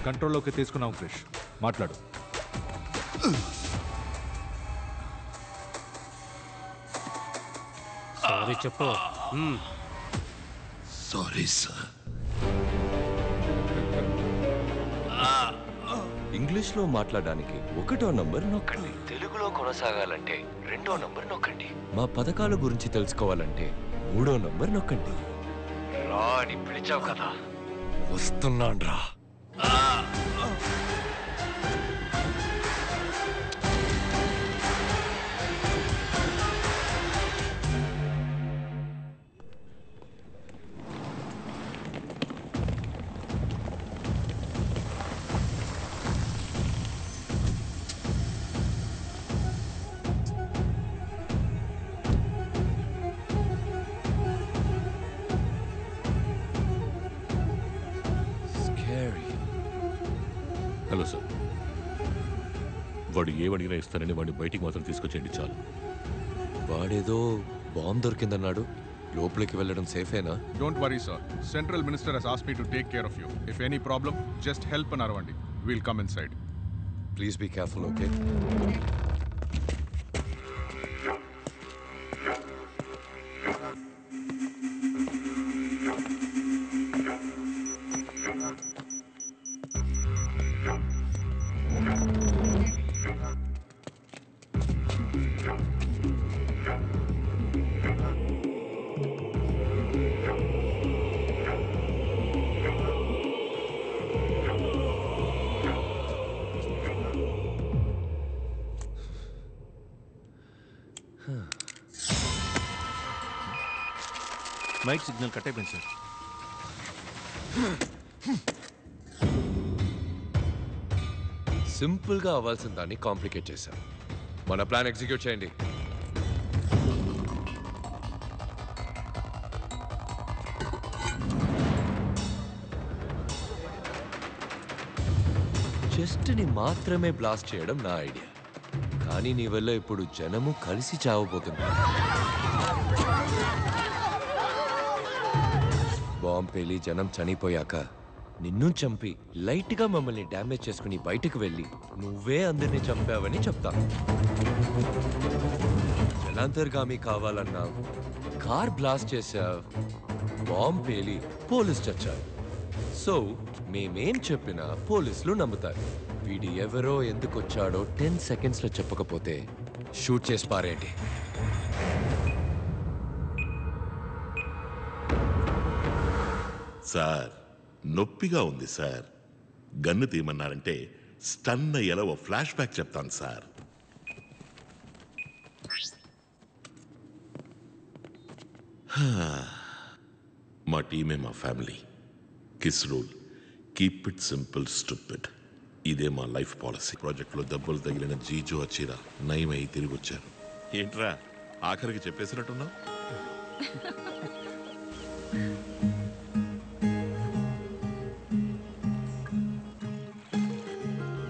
కంట్రోల్లోకి తీసుకున్నాం క్రిష్. మాట్లాడు. సారీ చెప్పు. Sorry sir. ఇంగ్లీష్లో మాట్లాడడానికి 1వ నంబర్ నొక్కండి. తెలుగులో కొనసాగాలంటే 2వ నంబర్ నొక్కండి. మా పథకాల గురించి తెలుసుకోవాలంటే 3వ నంబర్ నొక్కండి. రా అని పిలిచావు కదా, వస్తున్నాను రా. హలో సార్, వాడు ఏమడిగినా ఇస్తానని వాడిని బయటికి మాత్రం తీసుకొచ్చేయండి చాలు. వాడేదో బాంబు దొరికిందన్నాడు, లోపలికి వెళ్ళడం సేఫేనా? Don't worry sir, central minister has asked me to take care of you. If any problem just help అని అరవండి. Will come inside. Please be careful, okay? Mic signal cut అయిపోయింది సార్. సింపుల్గా అవ్వాల్సిన దాన్ని కాంప్లికేట్ చేశాం. మన plan execute చేయండి. చెస్ట్ని మాత్రమే బ్లాస్ట్ చేయడం నా ఐడియా, కానీ నీ వల్ల ఇప్పుడు జనము కలిసి చావబోతున్నారు. బాంబు పేలి జనం చనిపోయాక నిన్ను చంపి లైట్గా మమ్మల్ని డ్యామేజ్ చేసుకుని బయటకు వెళ్ళి నువ్వే అందరినీ చంపావని చెప్తా. జనాంతర్గామి కావాలన్నావు, కార్ బ్లాస్ట్ చేశావు, బాంబు పేలి పోలీస్ చచ్చారు. సో మేమేం చెప్పినా పోలీసులు నమ్ముతారు. వీడి ఎవరో ఎందుకు వచ్చాడో 10 సెకండ్స్లో చెప్పకపోతే షూట్ చేసి పారేయండి. సార్, నొప్పిగా ఉంది సార్. గన్ను తీయమన్నారంటే స్టన్ అయ్యేలా ఓ ఫ్లాష్ బ్యాక్ చెప్తాను సార్. మా టీమే మా family. Kiss rule, keep it simple stupid. ఇదే మా లైఫ్ పాలసీ. ప్రాజెక్ట్లో దెబ్బలు తగిలిన జీజో అచ్చిరా నయమై తిరిగి వచ్చారు. ఏంట్రా ఆఖరికి చెప్పేసినట్టున్నావు?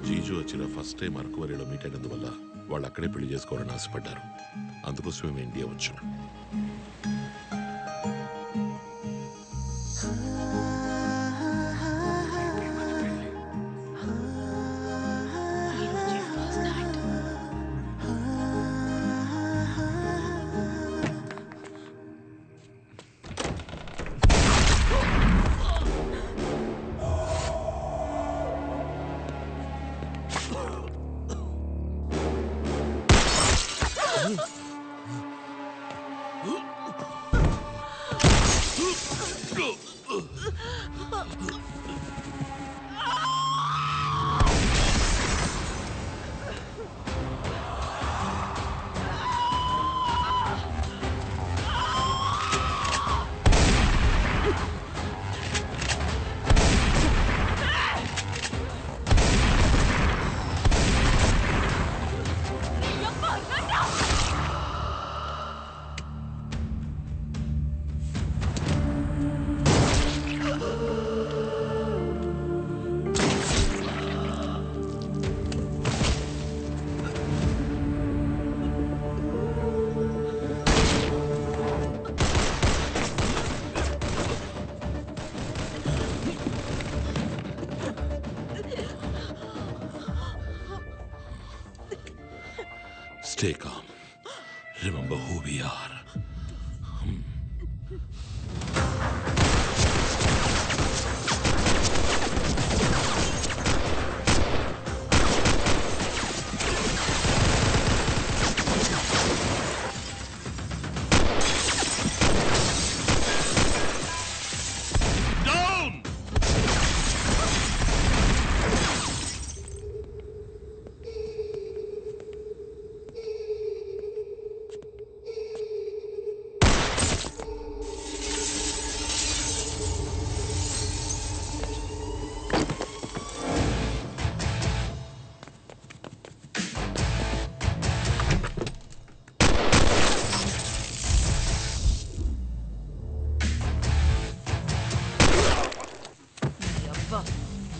జీజో వచ్చిన ఫస్ట్ టైం అరకువరిలో మీట్ అయినందువల్ల వాళ్ళు అక్కడే పెళ్లి చేసుకోవాలని ఆశపడ్డారు. అందుకోసం మేము ఇండియా వచ్చాం. Stay calm. Remember who we are.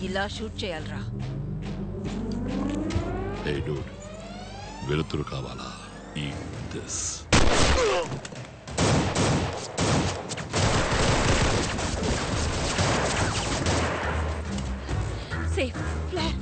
ఇలా షూట్ చేయాలరా. Hey dude, వెలుతురు కావాలా? Eat this. Safe flare.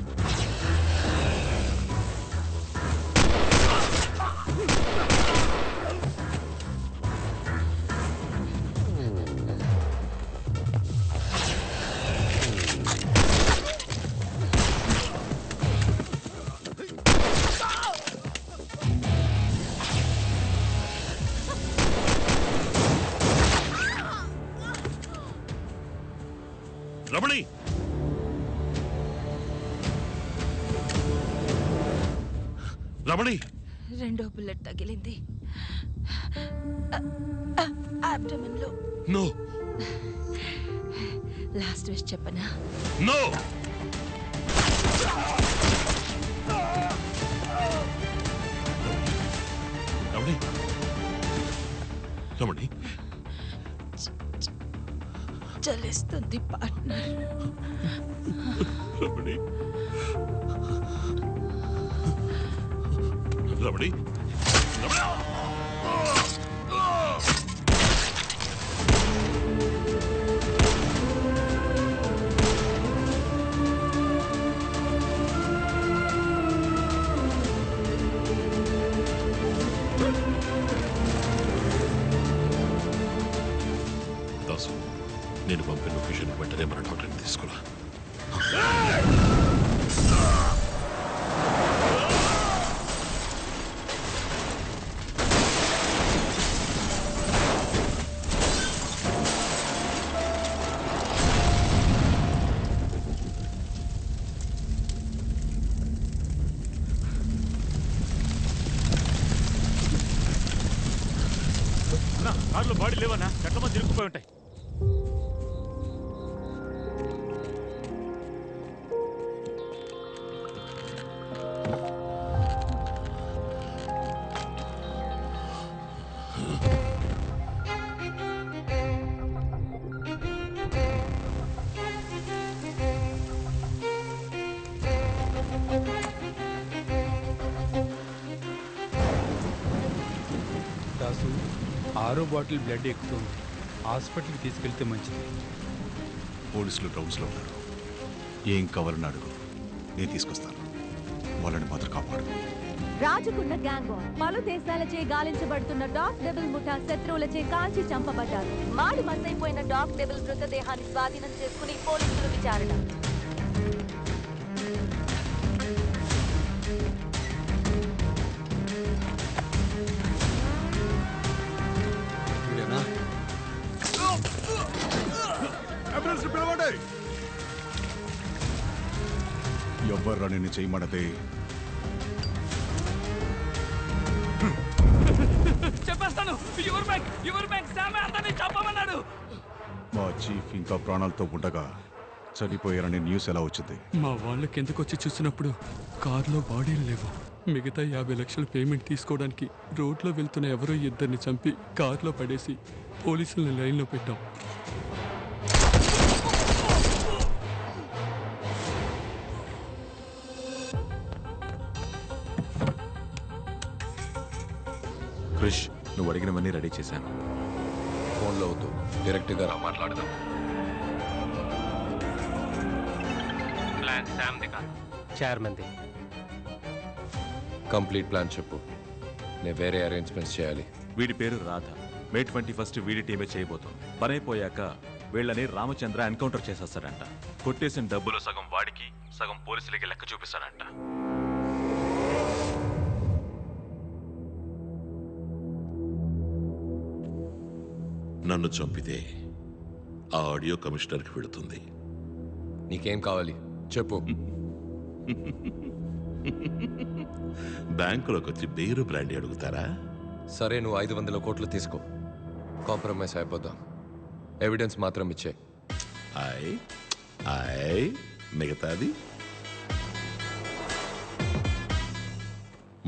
Ramani, Ramani, రెండో బుల్లెట్ తగిలింది అబ్డమన్ లో. నో లాస్ట్ విష్ చెప్పనా? నో. రమణి, రమణి, చలిస్తుంది పార్ట్నర్. రమణి, రమణి, రమణి. దాసు, నేను పంపిన లొకేషన్ వెంటనే మన డాక్టర్ని తీసుకురా. కార్లో బాడీ లేవన్నా, చెట్ల మంది తిరుగుపోయి ఉంటాయి. దాసు, 6వ బాటిల్ బ్లడ్ ఎక్కుతుంది. హాస్పిటల్కి తీసుకెళ్తే మంచిది. పోలీసులు గ్రౌండ్స్లో ఉన్నారు. ఏం కావాలని అడుగు, నేను తీసుకొస్తాను. వాళ్ళని మాత్రం కాపాడు. రాజుకున్న గ్యాంగ్ వార్. పలు దేశాలచే గాలించబడుతున్న డాగ్ డెబుల్ ముఠా శత్రువులచే కాల్చి చంపబడ్డారు. మాడి మసైపోయిన డాగ్ డెబుల్ మృతదేహాన్ని స్వాధీనం చేసుకుని పోలీసులు విచారణ. ఎవ్వర్రా నిన్ను చేయమన్నదే? చెప్పేస్తాను. యువర్ బ్యాంక్ సామే అందరినీ చంపమన్నాడు. మా చీఫ్ ఇంకా ప్రాణాలతో ఉండగా చనిపోయారని న్యూస్ ఎలా వచ్చింది? మా వాళ్ళకి ఎందుకు వచ్చి చూసినప్పుడు కారులో బాడీలు లేవు. మిగతా 50 లక్షల పేమెంట్ తీసుకోవడానికి రోడ్లో వెళ్తున్న ఎవరో ఇద్దరిని చంపి కారులో పడేసి పోలీసులను లైన్లో పెట్టాం. క్రిష్, నువ్వు అడిగినవన్నీ రెడీ చేశాను. ఫోన్లో వద్దు, డైరెక్ట్గా రా, మాట్లాడదాం. ప్లాన్ శామ్ది కాదు, చైర్మన్ది. కంప్లీట్ ప్లాన్ చెప్పు. నేను వేరే అరేంజ్మెంట్స్ చేయాలి. వీడి పేరు రాధ. మే 21 వీడి టీమే చేయబోతోంది. పనైపోయాక వీళ్ళని రామచంద్ర ఎన్కౌంటర్ చేసేస్తాడంట. కొట్టేసిన డబ్బులు సగం వాడికి సగం పోలీసులకి లెక్క చూపిస్తాడంట. నన్ను చంపితే ఆ ఆడియో కమిషనర్కి వెళుతుంది. నీకేం కావాలి చెప్పు. బ్యాంకులోకి వచ్చి బేరు బ్రాండీ అడుగుతారా? సరే, నువ్వు 500 కోట్లు తీసుకో. కాంప్రమైజ్ అయిపోదాం. ఎవిడెన్స్ మాత్రం ఇచ్చే. మిగతాది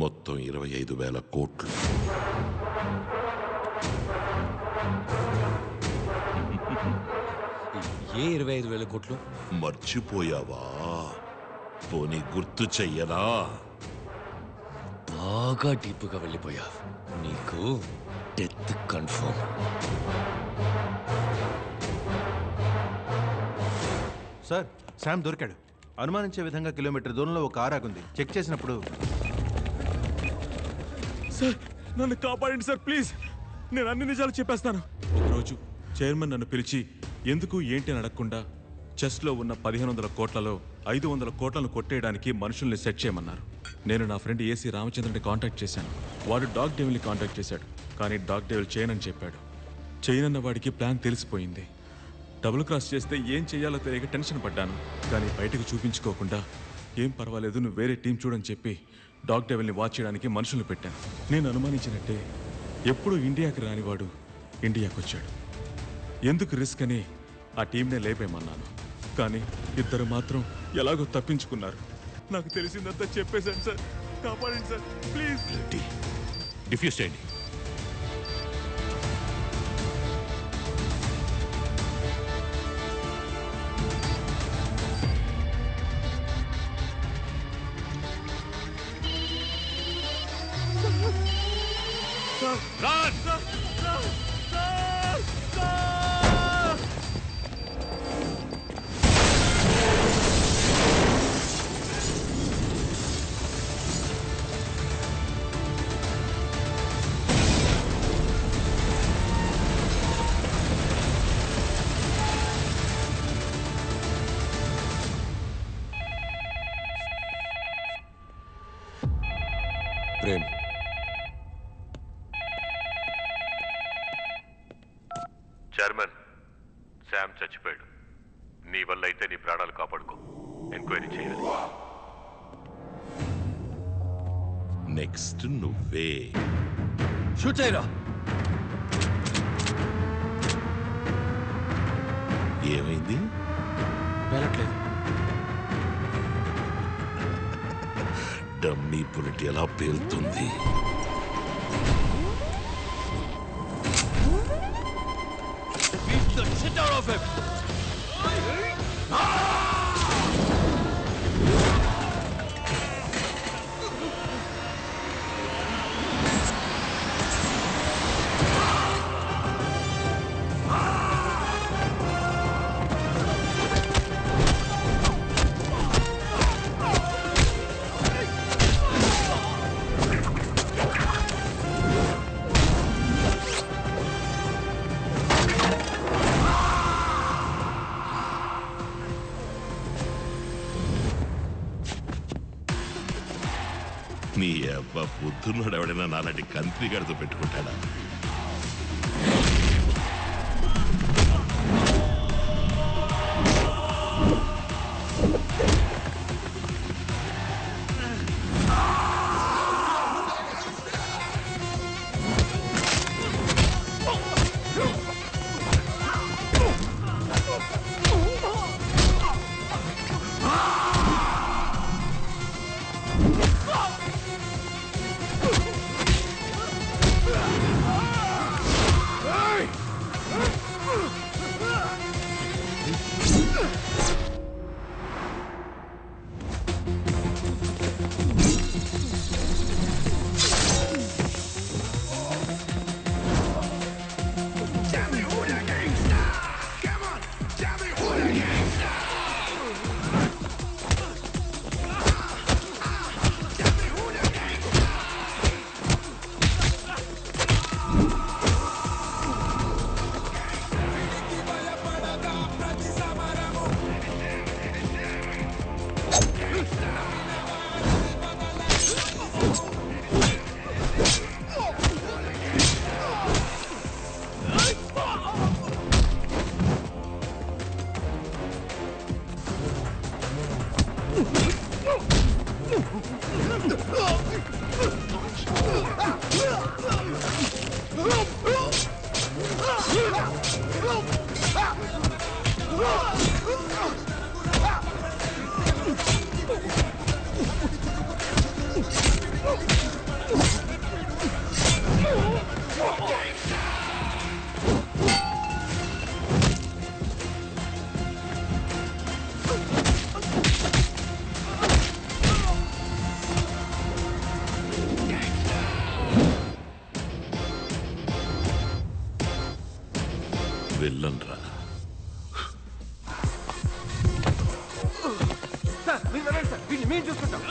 మొత్తం 25,000 కోట్లు. ఏ 25,000 కోట్లు? మర్చిపోయావా? పోనీ గుర్తు చెయ్యనా? బాగా డీప్గా వెళ్ళిపోయావు. నీకు డెత్ కన్ఫర్మ్. సార్, శామ్ దొరికాడు. అనుమానించే విధంగా కిలోమీటర్ దూరంలో ఒక కారు ఆగుంది. చెక్ చేసినప్పుడు సార్, నన్ను కాపాడండి సార్, ప్లీజ్. నేను అన్ని నిజాలు చెప్పేస్తాను. ఒకరోజు చైర్మన్ నన్ను పిలిచి ఎందుకు ఏంటి అని అడగకుండా చెస్లో ఉన్న 1500 కోట్లలో 500 కోట్లను కొట్టేయడానికి మనుషుల్ని సెట్ చేయమన్నారు. నేను నా ఫ్రెండ్ ఏసీ రామచంద్రని కాంటాక్ట్ చేశాను. వాడు డాగ్ డెవిల్ని కాంటాక్ట్ చేశాడు. కానీ డాగ్ డెవిల్ చేయనని చెప్పాడు. చేయనన్న వాడికి ప్లాన్ తెలిసిపోయింది. డబుల్ క్రాస్ చేస్తే ఏం చేయాలో తెలియక టెన్షన్ పడ్డాను. కానీ బయటకు చూపించుకోకుండా ఏం పర్వాలేదు, నువ్వు వేరే టీం చూడని చెప్పి డాగ్ డెవిల్ని వాచ్ చేయడానికి మనుషులను పెట్టాను. నేను అనుమానించినట్టే ఎప్పుడు ఇండియాకి రానివాడు ఇండియాకి వచ్చాడు. ఎందుకు రిస్క్ అని ఆ టీంనే లేపేమన్నాను. కానీ ఇద్దరు మాత్రం ఎలాగో తప్పించుకున్నారు. నాకు తెలిసిందంతా చెప్పేశాను సార్, కాపాడండి సార్ ప్లీజ్. డిఫ్యూజ్ చేయండి. ప్రేమ్, చైర్మన్, శామ్ చచ్చిపోయాడు. నీ వల్ల అయితే నీ ప్రాణాలు కాపాడుకో. ఎంక్వైరీ చేయాలి. నెక్స్ట్ నువ్వే. షూట్ చేయరా. ఏమైంది? వెళ్ళట్లేదు. డమ్మీ బుల్లెట్ ఎలా పేలుతుంది? నీ అబ్బా పొద్దున్నాడు ఎవడైనా నాలాంటి కంత్రి గడితో పెట్టుకుంటాడా? మేము చూసుకుంటాం.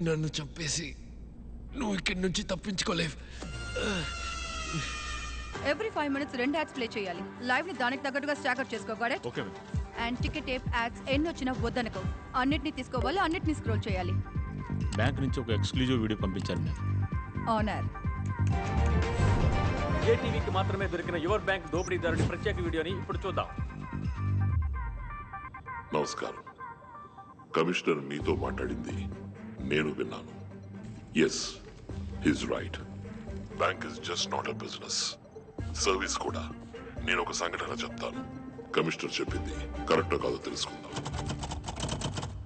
నన్ను చంపేసి నువ్వు ఇక్కడి నుంచి తప్పించుకోలేవు. ఎవ్రీ 5 minutes 2 యాడ్స్ ప్లే చేయాలి. లైవ్ ని దానికి తగ్గట్టుగా స్టాకర్ చేసుకోవాలి. Okay and ticket tape ads ఎన్ని వచ్చినా వద్దనుకో. అన్నిటిని తీసుకోవాలి, అన్నిటిని స్క్రోల్ చేయాలి. బ్యాంక్ నుంచి ఒక ఎక్స్క్లూజివ్ వీడియో పంపించారు మ్యామ్. ఆనర్ ఏటీవీకి మాత్రమే దొరికిన యువర్ బ్యాంక్ దోపిడీదారుడి ప్రత్యేక వీడియోని ఇప్పుడు చూద్దాం. నమస్కారం. కమిషనర్ మీతో మాట్లాడింది నేను విన్నాను. Yes, he's right. Bank is just not a business, service కూడా. నేను ఒక సంఘటన చెప్తాను. కమిషనర్ చెప్పింది కరెక్టో కాదో తెలుసుకుందాం.